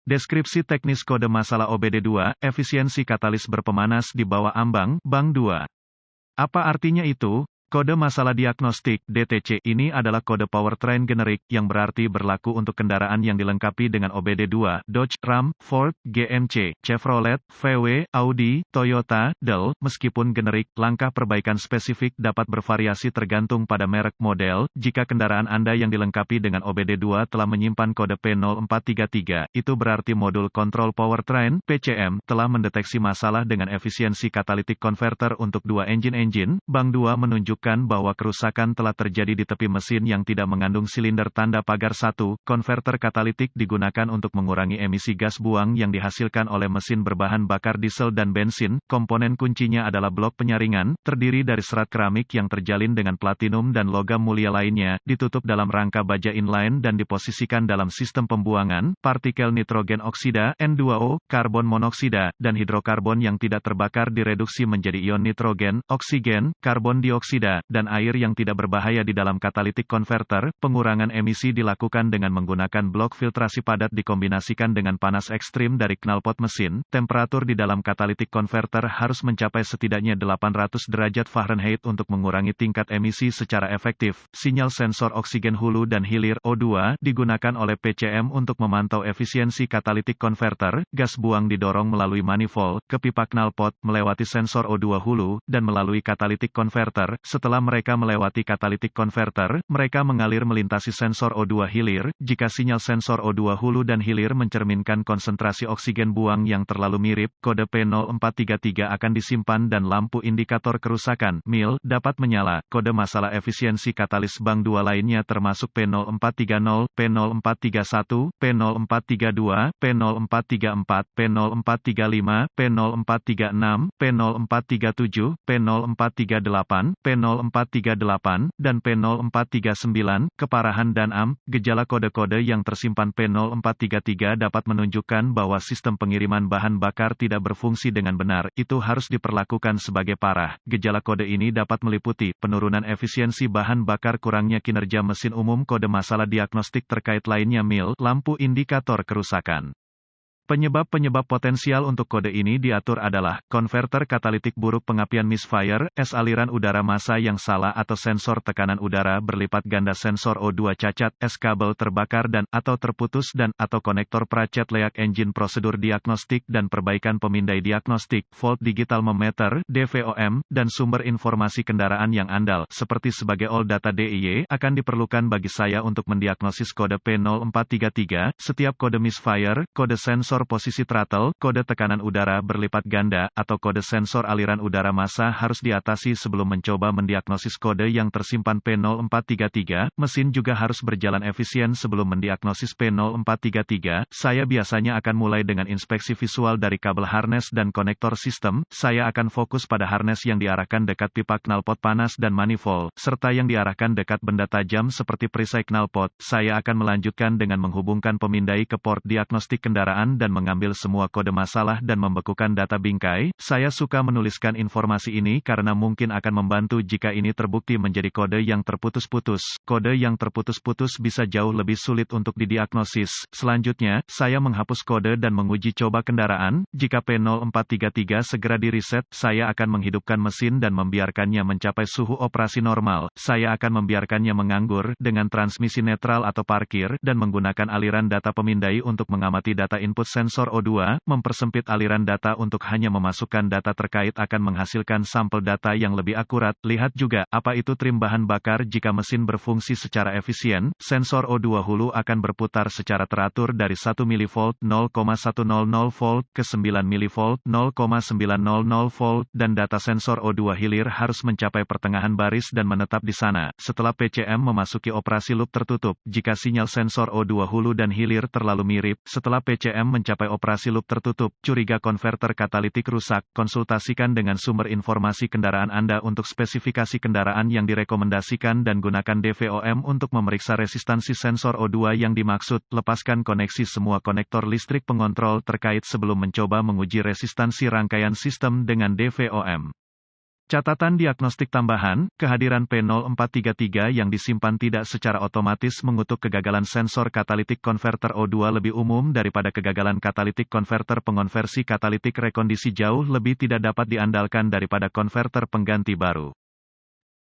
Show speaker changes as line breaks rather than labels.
Deskripsi teknis kode masalah OBD2, efisiensi katalis berpemanas di bawah ambang, Bang 2. Apa artinya itu? Kode masalah diagnostik, DTC, ini adalah kode powertrain generik, yang berarti berlaku untuk kendaraan yang dilengkapi dengan OBD2, Dodge, Ram, Ford, GMC, Chevrolet, VW, Audi, Toyota, Dell. Meskipun generik, langkah perbaikan spesifik dapat bervariasi tergantung pada merek model. Jika kendaraan Anda yang dilengkapi dengan OBD2 telah menyimpan kode P0433, itu berarti modul kontrol powertrain, PCM, telah mendeteksi masalah dengan efisiensi catalytic converter untuk dua engine. Bang 2 menunjukkan bahwa kerusakan telah terjadi di tepi mesin yang tidak mengandung silinder tanda pagar 1. Konverter katalitik digunakan untuk mengurangi emisi gas buang yang dihasilkan oleh mesin berbahan bakar diesel dan bensin. Komponen kuncinya adalah blok penyaringan, terdiri dari serat keramik yang terjalin dengan platinum dan logam mulia lainnya, ditutup dalam rangka baja inline dan diposisikan dalam sistem pembuangan. Partikel nitrogen oksida, N2O, karbon monoksida, dan hidrokarbon yang tidak terbakar direduksi menjadi ion nitrogen, oksigen, karbon dioksida, dan air yang tidak berbahaya di dalam catalytic converter. Pengurangan emisi dilakukan dengan menggunakan blok filtrasi padat dikombinasikan dengan panas ekstrim dari knalpot mesin. Temperatur di dalam catalytic converter harus mencapai setidaknya 800 derajat Fahrenheit untuk mengurangi tingkat emisi secara efektif. Sinyal sensor oksigen hulu dan hilir O2 digunakan oleh PCM untuk memantau efisiensi catalytic converter. Gas buang didorong melalui manifold ke pipa knalpot, melewati sensor O2 hulu, dan melalui catalytic converter. Setelah mereka melewati catalytic converter, mereka mengalir melintasi sensor O2 hilir. Jika sinyal sensor O2 hulu dan hilir mencerminkan konsentrasi oksigen buang yang terlalu mirip, kode P0433 akan disimpan dan lampu indikator kerusakan, MIL, dapat menyala. Kode masalah efisiensi katalis Bang 2 lainnya termasuk P0430, P0431, P0432, P0434, P0435, P0436, P0437, P0438, P0438, dan P0439. Keparahan dan gejala kode-kode yang tersimpan P0433 dapat menunjukkan bahwa sistem pengiriman bahan bakar tidak berfungsi dengan benar. Itu harus diperlakukan sebagai parah. Gejala kode ini dapat meliputi penurunan efisiensi bahan bakar, kurangnya kinerja mesin umum. Kode masalah diagnostik terkait lainnya MIL, lampu indikator kerusakan. Penyebab-penyebab potensial untuk kode ini diatur adalah, konverter katalitik buruk, pengapian misfire, aliran udara massa yang salah atau sensor tekanan udara berlipat ganda, sensor O2 cacat, kabel terbakar dan atau terputus dan atau konektor pracet leak engine. Prosedur diagnostik dan perbaikan pemindai diagnostik, volt digital meter, DVOM, dan sumber informasi kendaraan yang andal, seperti sebagai all data DIY, akan diperlukan bagi saya untuk mendiagnosis kode P0433, setiap kode misfire, kode sensor posisi throttle, kode tekanan udara berlipat ganda, atau kode sensor aliran udara massa harus diatasi sebelum mencoba mendiagnosis kode yang tersimpan P0433. Mesin juga harus berjalan efisien sebelum mendiagnosis P0433. Saya biasanya akan mulai dengan inspeksi visual dari kabel harness dan konektor sistem. Saya akan fokus pada harness yang diarahkan dekat pipa knalpot panas dan manifold, serta yang diarahkan dekat benda tajam seperti perisai knalpot. Saya akan melanjutkan dengan menghubungkan pemindai ke port diagnostik kendaraan dan mengambil semua kode masalah dan membekukan data bingkai. Saya suka menuliskan informasi ini karena mungkin akan membantu jika ini terbukti menjadi kode yang terputus-putus. Kode yang terputus-putus bisa jauh lebih sulit untuk didiagnosis. Selanjutnya, saya menghapus kode dan menguji coba kendaraan. Jika P0433 segera di-reset, saya akan menghidupkan mesin dan membiarkannya mencapai suhu operasi normal. Saya akan membiarkannya menganggur dengan transmisi netral atau parkir dan menggunakan aliran data pemindai untuk mengamati data input sensor O2, mempersempit aliran data untuk hanya memasukkan data terkait akan menghasilkan sampel data yang lebih akurat. Lihat juga, apa itu trim bahan bakar. Jika mesin berfungsi secara efisien, sensor O2 hulu akan berputar secara teratur dari 1 mV 0,100 volt ke 9 mV 0,900 volt, dan data sensor O2 hilir harus mencapai pertengahan baris dan menetap di sana. Setelah PCM memasuki operasi loop tertutup, jika sinyal sensor O2 hulu dan hilir terlalu mirip, setelah PCM mencapai operasi loop tertutup, curiga konverter katalitik rusak, konsultasikan dengan sumber informasi kendaraan Anda untuk spesifikasi kendaraan yang direkomendasikan dan gunakan DVOM untuk memeriksa resistansi sensor O2 yang dimaksud. Lepaskan koneksi semua konektor listrik pengontrol terkait sebelum mencoba menguji resistansi rangkaian sistem dengan DVOM. Catatan diagnostik tambahan, kehadiran P0433 yang disimpan tidak secara otomatis mengutuk kegagalan sensor katalitik konverter O2 lebih umum daripada kegagalan katalitik konverter pengonversi katalitik rekondisi jauh lebih tidak dapat diandalkan daripada konverter pengganti baru.